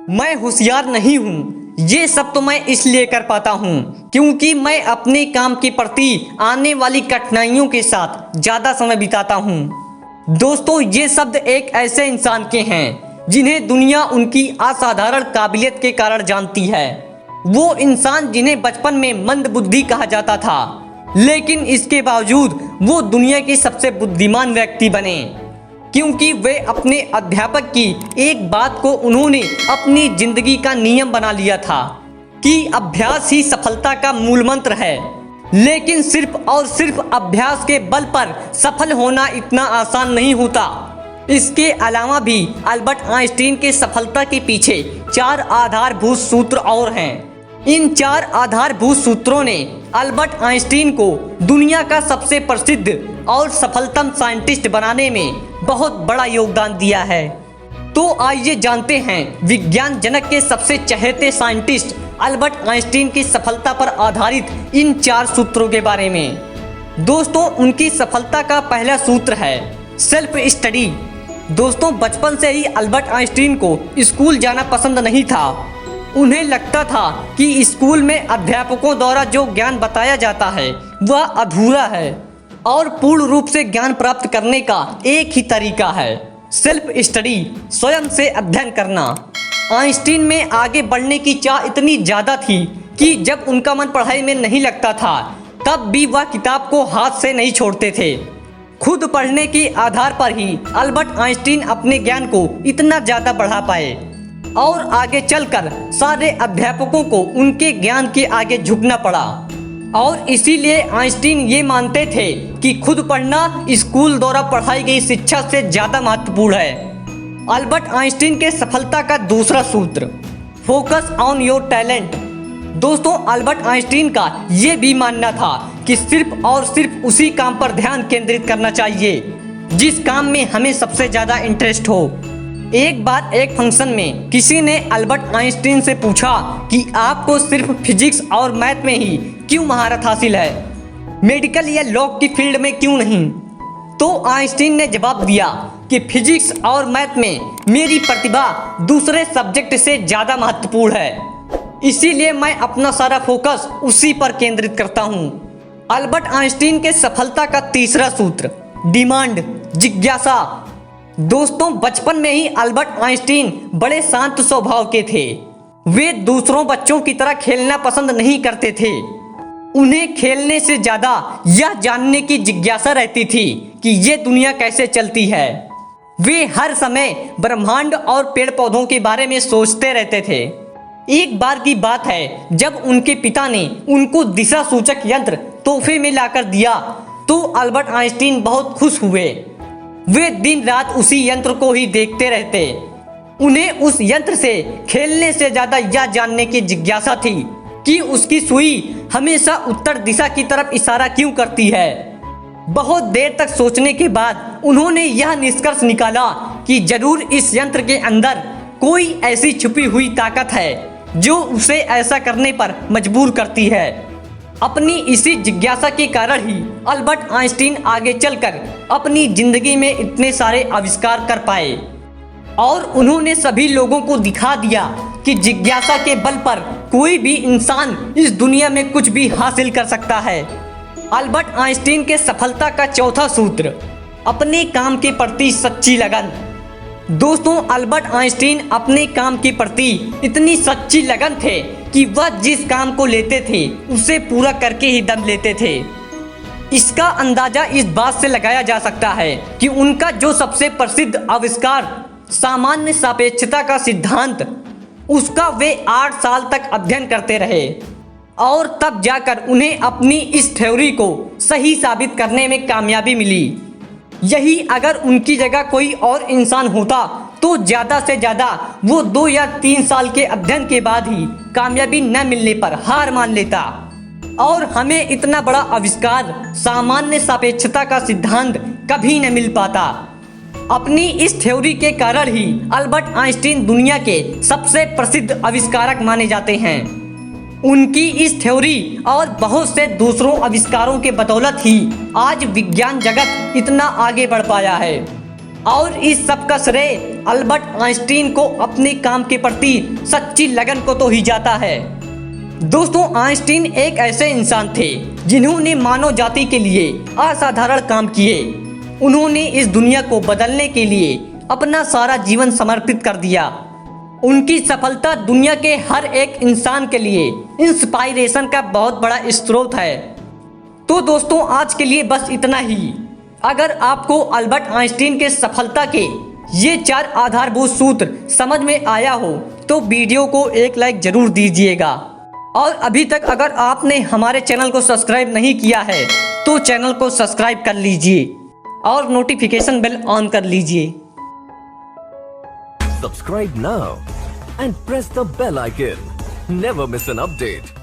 मैं होशियार नहीं हूँ, ये सब तो मैं इसलिए कर पाता हूँ क्योंकि मैं अपने काम के प्रति आने वाली कठिनाइयों के साथ ज़्यादा समय बिताता हूँ। दोस्तों, ये शब्द एक ऐसे इंसान के हैं जिन्हें दुनिया उनकी असाधारण काबिलियत के कारण जानती है। वो इंसान जिन्हें बचपन में मंद बुद्धि कहा जाता था, लेकिन इसके बावजूद वो दुनिया के सबसे बुद्धिमान व्यक्ति बने क्योंकि वे अपने अध्यापक की एक बात को उन्होंने अपनी जिंदगी का नियम बना लिया था कि अभ्यास ही सफलता का मूल मंत्र है। लेकिन सिर्फ और सिर्फ अभ्यास के बल पर सफल होना इतना आसान नहीं होता। इसके अलावा भी अल्बर्ट आइंस्टीन के सफलता के पीछे 4 आधारभूत सूत्र और हैं। इन 4 आधारभूत सूत्रों ने अल्बर्ट आइंस्टीन को दुनिया का सबसे प्रसिद्ध और सफलतम साइंटिस्ट बनाने में बहुत बड़ा योगदान दिया है। तो आइए जानते हैं विज्ञान जनक के सबसे चहेते साइंटिस्ट अल्बर्ट आइंस्टीन की सफलता पर आधारित इन 4 सूत्रों के बारे में। दोस्तों, उनकी सफलता का पहला सूत्र है सेल्फ स्टडी। दोस्तों, बचपन से ही अल्बर्ट आइंस्टीन को स्कूल जाना पसंद नहीं था। उन्हें लगता था कि स्कूल में अध्यापकों द्वारा जो ज्ञान बताया जाता है वह अधूरा है और पूर्ण रूप से ज्ञान प्राप्त करने का एक ही तरीका है सेल्फ स्टडी, स्वयं से अध्ययन करना। आइंस्टीन में आगे बढ़ने की चाह इतनी ज़्यादा थी कि जब उनका मन पढ़ाई में नहीं लगता था तब भी वह किताब को हाथ से नहीं छोड़ते थे। खुद पढ़ने के आधार पर ही अल्बर्ट आइंस्टीन अपने ज्ञान को इतना ज़्यादा बढ़ा पाए और आगे चलकर सारे अध्यापकों को उनके ज्ञान के आगे झुकना पड़ा। और इसीलिए आइंस्टीन ये मानते थे कि खुद पढ़ना स्कूल द्वारा पढ़ाई गई शिक्षा से ज़्यादा महत्वपूर्ण है। अल्बर्ट आइंस्टीन के सफलता का दूसरा सूत्र फोकस ऑन योर टैलेंट। दोस्तों, अल्बर्ट आइंस्टीन का ये भी मानना था कि सिर्फ और सिर्फ उसी काम पर ध्यान केंद्रित करना चाहिए जिस काम में हमें सबसे ज़्यादा इंटरेस्ट हो। एक बार एक फंक्शन में किसी ने अल्बर्ट आइंस्टीन से पूछा कि आपको सिर्फ फिजिक्स और मैथ में ही क्यों महारत हासिल है, मेडिकल या लॉ की फील्ड में क्यों नहीं? तो आइंस्टीन ने जवाब दिया कि फिजिक्स और मैथ में मेरी प्रतिभा दूसरे सब्जेक्ट से ज़्यादा महत्वपूर्ण है, इसीलिए मैं अपना सारा फोकस उसी पर केंद्रित करता हूँ। अल्बर्ट आइंस्टीन के सफलता का तीसरा सूत्र डिमांड, जिज्ञासा। दोस्तों, बचपन में ही अल्बर्ट आइंस्टीन बड़े शांत स्वभाव के थे। वे दूसरों बच्चों की तरह खेलना पसंद नहीं करते थे। उन्हें खेलने से ज़्यादा यह जानने की जिज्ञासा रहती थी कि ये दुनिया कैसे चलती है। वे हर समय ब्रह्मांड और पेड़ पौधों के बारे में सोचते रहते थे। एक बार की बात है जब उनके पिता ने उनको दिशा सूचक यंत्र तोहफे में लाकर दिया तो अल्बर्ट आइंस्टीन बहुत खुश हुए। वे दिन रात उसी यंत्र को ही देखते रहते। उन्हें उस यंत्र से खेलने से ज़्यादा यह जानने की जिज्ञासा थी कि उसकी सुई हमेशा उत्तर दिशा की तरफ इशारा क्यों करती है। बहुत देर तक सोचने के बाद उन्होंने यह निष्कर्ष निकाला कि जरूर इस यंत्र के अंदर कोई ऐसी छुपी हुई ताकत है जो उसे ऐसा करने पर मजबूर करती है। अपनी इसी जिज्ञासा के कारण ही अल्बर्ट आइंस्टीन आगे चलकर अपनी जिंदगी में इतने सारे आविष्कार कर पाए और उन्होंने सभी लोगों को दिखा दिया कि जिज्ञासा के बल पर कोई भी इंसान इस दुनिया में कुछ भी हासिल कर सकता है। अल्बर्ट आइंस्टीन के सफलता का चौथा सूत्र अपने काम के प्रति सच्ची लगन। दोस्तों, अल्बर्ट आइंस्टीन अपने काम के प्रति इतनी सच्ची लगन थे कि वह जिस काम को लेते थे उसे पूरा करके ही दम लेते थे। इसका अंदाजा इस बात से लगाया जा सकता है कि उनका जो सबसे प्रसिद्ध आविष्कार सामान्य सापेक्षता का सिद्धांत, उसका वे 8 साल तक अध्ययन करते रहे और तब जाकर उन्हें अपनी इस थ्योरी को सही साबित करने में कामयाबी मिली। यही अगर उनकी जगह कोई और इंसान होता तो ज़्यादा से ज़्यादा वो 2 या 3 साल के अध्ययन के बाद ही कामयाबी न मिलने पर हार मान लेता और हमें इतना बड़ा आविष्कार सामान्य सापेक्षता का सिद्धांत कभी न मिल पाता। अपनी इस थ्योरी के कारण ही अल्बर्ट आइंस्टीन दुनिया के सबसे प्रसिद्ध आविष्कारक माने जाते हैं। उनकी इस थ्योरी और बहुत से दूसरों आविष्कारों के बदौलत ही आज विज्ञान जगत इतना आगे बढ़ पाया है। और इस सब का श्रेय अल्बर्ट आइंस्टीन को अपने काम के प्रति सच्ची लगन को तो ही जाता है। दोस्तों, आइंस्टीन एक ऐसे इंसान थे जिन्होंने मानव जाति के लिए असाधारण काम किए। उन्होंने इस दुनिया को बदलने के लिए अपना सारा जीवन समर्पित कर दिया। उनकी सफलता दुनिया के हर एक इंसान के लिए इंस्पायरेशन का बहुत बड़ा स्रोत है। तो दोस्तों, आज के लिए बस इतना ही। अगर आपको अल्बर्ट आइंस्टीन के सफलता के ये 4 आधारभूत सूत्र समझ में आया हो तो वीडियो को एक लाइक जरूर दीजिएगा। और अभी तक अगर आपने हमारे चैनल को सब्सक्राइब नहीं किया है तो चैनल को सब्सक्राइब कर लीजिए और नोटिफिकेशन बेल ऑन कर लीजिए। Subscribe now and press the bell icon. Never miss an update.